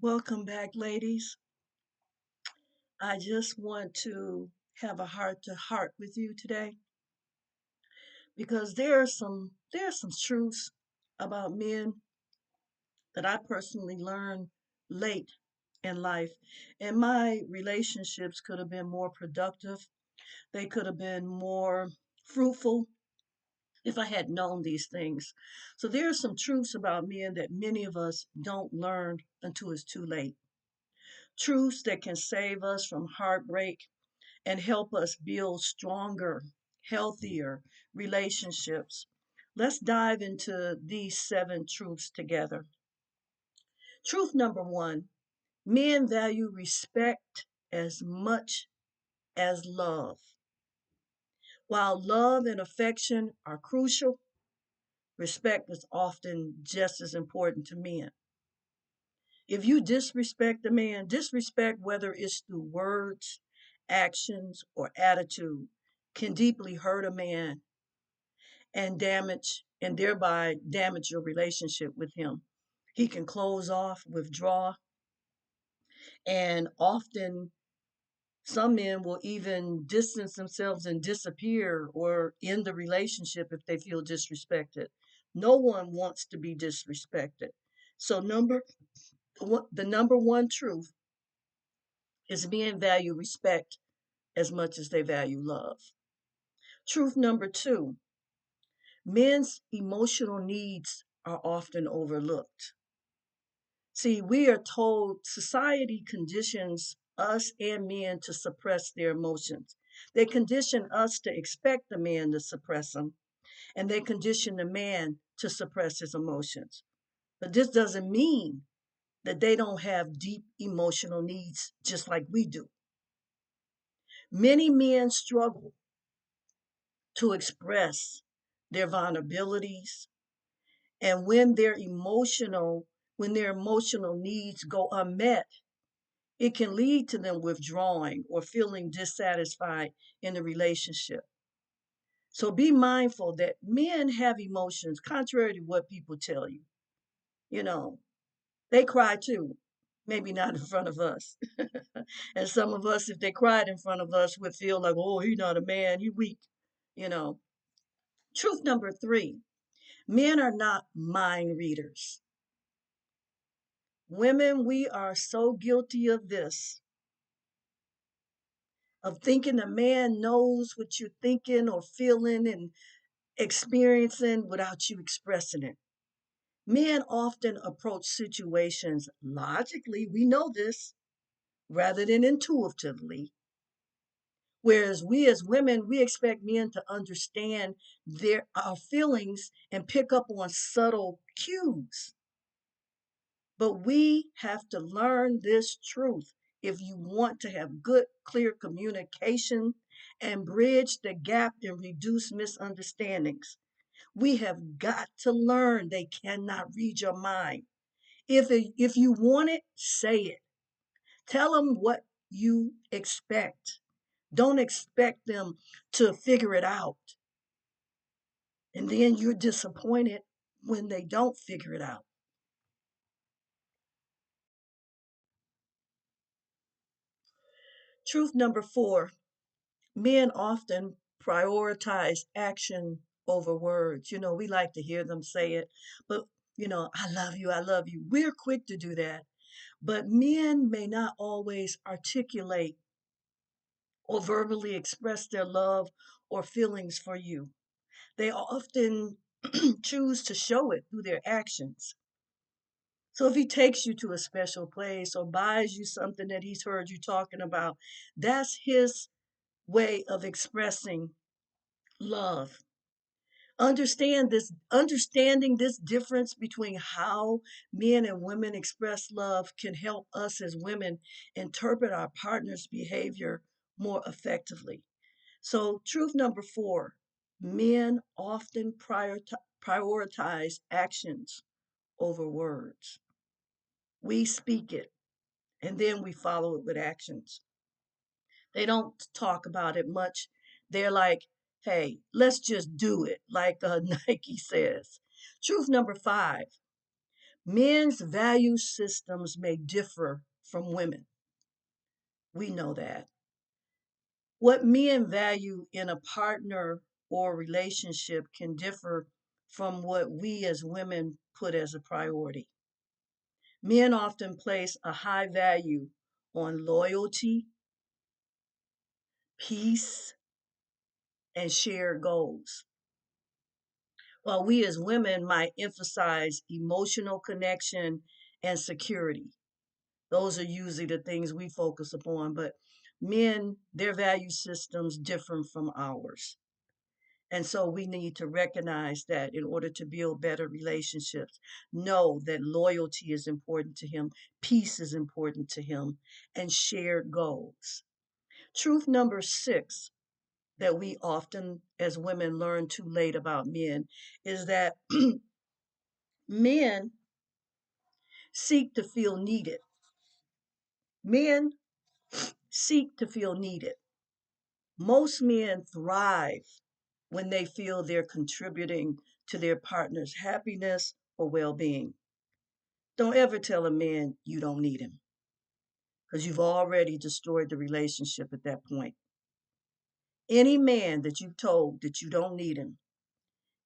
Welcome back, ladies. I just want to have a heart to heart with you today because there are some truths about men that I personally learned late in life. And my relationships could have been more productive. They could have been more fruitful if I had known these things. So there are some truths about men that many of us don't learn until it's too late. Truths that can save us from heartbreak and help us build stronger, healthier relationships. Let's dive into these seven truths together. Truth number one: men value respect as much as love. While love and affection are crucial, respect is often just as important to men. If you disrespect a man, disrespect, whether it's through words, actions, or attitude, can deeply hurt a man and thereby damage your relationship with him. He can close off, withdraw, and often some men will even distance themselves and disappear or end the relationship if they feel disrespected. No one wants to be disrespected. So the number one truth is men value respect as much as they value love. Truth number two: men's emotional needs are often overlooked. See, we are told society conditions us and men to suppress their emotions. They condition us to expect the man to suppress them, and they condition the man to suppress his emotions. But this doesn't mean that they don't have deep emotional needs just like we do. Many men struggle to express their vulnerabilities, and when their emotional needs go unmet, it can lead to them withdrawing or feeling dissatisfied in the relationship. So be mindful that men have emotions, contrary to what people tell you. You know, they cry too, maybe not in front of us. And some of us, if they cried in front of us, would feel like, oh, he's not a man, he's weak. You know, truth number three: men are not mind readers. Women, we are so guilty of this, of thinking a man knows what you're thinking or feeling and experiencing without you expressing it. Men often approach situations logically, we know this, rather than intuitively. Whereas we as women, we expect men to understand our feelings and pick up on subtle cues. But we have to learn this truth if you want to have good, clear communication and bridge the gap and reduce misunderstandings. We have got to learn they cannot read your mind. If you want it, say it. Tell them what you expect. Don't expect them to figure it out. And then you're disappointed when they don't figure it out. Truth number four: men often prioritize action over words. We like to hear them say it, but I love you, I love you. We're quick to do that. But men may not always articulate or verbally express their love or feelings for you. They often choose to show it through their actions. So if he takes you to a special place or buys you something that he's heard you talking about, that's his way of expressing love. Understanding this difference between how men and women express love can help us as women interpret our partner's behavior more effectively. So, truth number four: men often prioritize actions over words. We speak it and then we follow it with actions. They don't talk about it much. They're like, hey, let's just do it, like Nike says. Truth number five: Men's value systems may differ from women. We know that. What men value in a partner or relationship can differ from what we as women put as a priority. Men often place a high value on loyalty, peace, and shared goals, while we as women might emphasize emotional connection and security. Those are usually the things we focus upon, but men, their value systems differ from ours. And so we need to recognize that in order to build better relationships, know that loyalty is important to him, peace is important to him, and shared goals. Truth number 6 that we often as women learn too late about men is that men seek to feel needed. Men seek to feel needed. Most men thrive when they feel they're contributing to their partner's happiness or well being. Don't ever tell a man you don't need him because you've already destroyed the relationship at that point. Any man that you've told that you don't need him,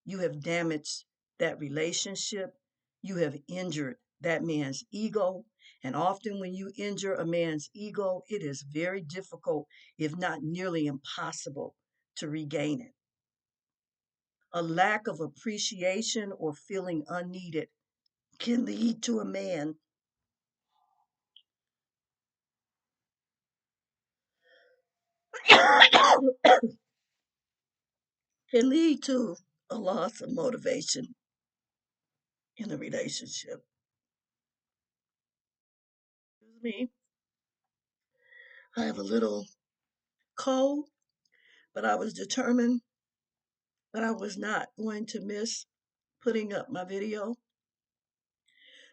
you have damaged that relationship. You have injured that man's ego. And often, when you injure a man's ego, it is very difficult, if not nearly impossible, to regain it. A lack of appreciation or feeling unneeded can lead to a man can lead to a loss of motivation in a relationship. Excuse me. I have a little cold, but I was determined that I was not going to miss putting up my video.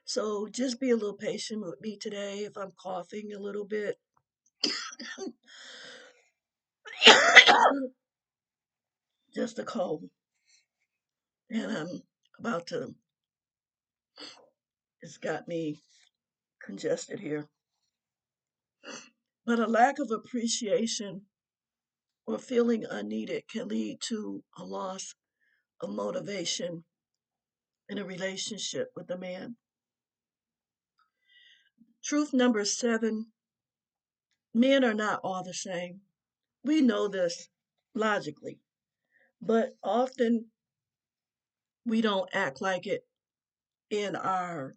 So just be a little patient with me today if I'm coughing a little bit. Just a cold. And I'm about to, it's got me congested here. But a lack of appreciation or feeling unneeded can lead to a loss of motivation in a relationship with a man. Truth number 7, men are not all the same. We know this logically, but often we don't act like it in our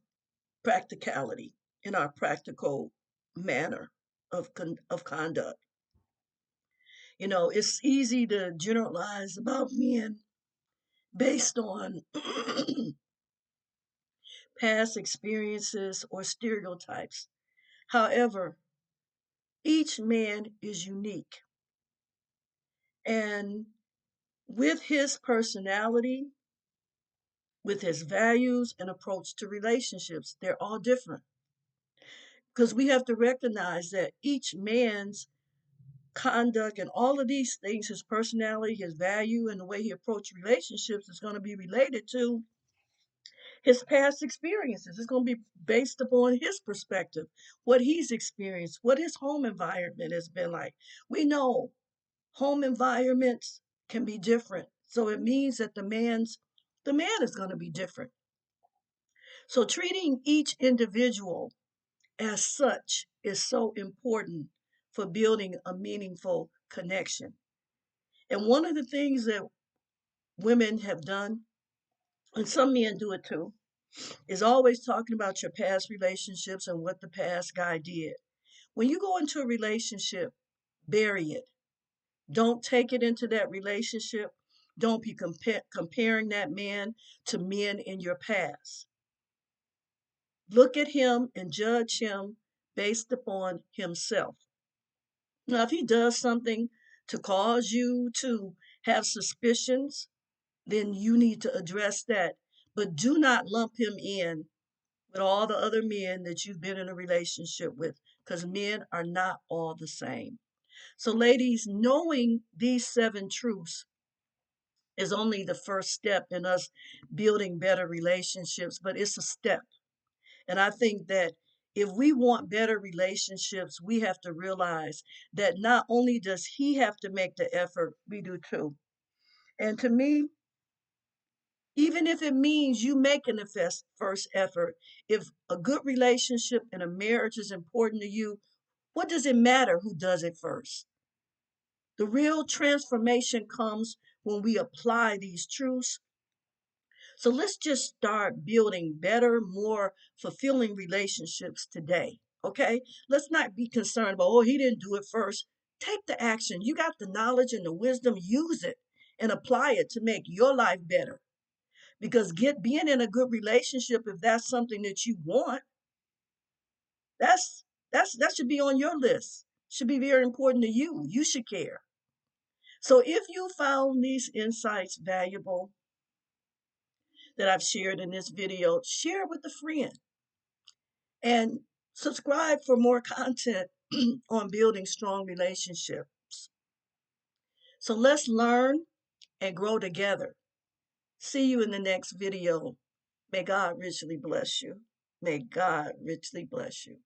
practicality, in our practical manner of conduct. You know, it's easy to generalize about men based on past experiences or stereotypes. However, each man is unique, and with his personality, with his values and approach to relationships, they're all different. Because we have to recognize that each man's conduct and all of these things, his personality, his value, and the way he approaches relationships is going to be related to his past experiences. It's going to be based upon his perspective, what he's experienced, what his home environment has been like. We know home environments can be different. So it means that the man is going to be different. So treating each individual as such is so important for building a meaningful connection. And one of the things that women have done, and some men do it too, is always talking about your past relationships and what the past guy did. When you go into a relationship, bury it. Don't take it into that relationship. Don't be comparing that man to men in your past. Look at him and judge him based upon himself. Now, if he does something to cause you to have suspicions, then you need to address that. But do not lump him in with all the other men that you've been in a relationship with, because men are not all the same. So, ladies, knowing these 7 truths is only the first step in us building better relationships, but it's a step. And I think that if we want better relationships, we have to realize that not only does he have to make the effort, we do too. And to me, even if it means you making the first effort, if a good relationship and a marriage is important to you, what does it matter who does it first? The real transformation comes when we apply these truths. So let's just start building better, more fulfilling relationships today. Okay? Let's not be concerned about, oh, he didn't do it first. Take the action. You got the knowledge and the wisdom, use it and apply it to make your life better. Because being in a good relationship, if that's something that you want, that's that should be on your list. Should be very important to you. You should care. So if you found these insights valuable that I've shared in this video, share it with a friend and subscribe for more content on building strong relationships. So let's learn and grow together. See you in the next video. May God richly bless you. May God richly bless you.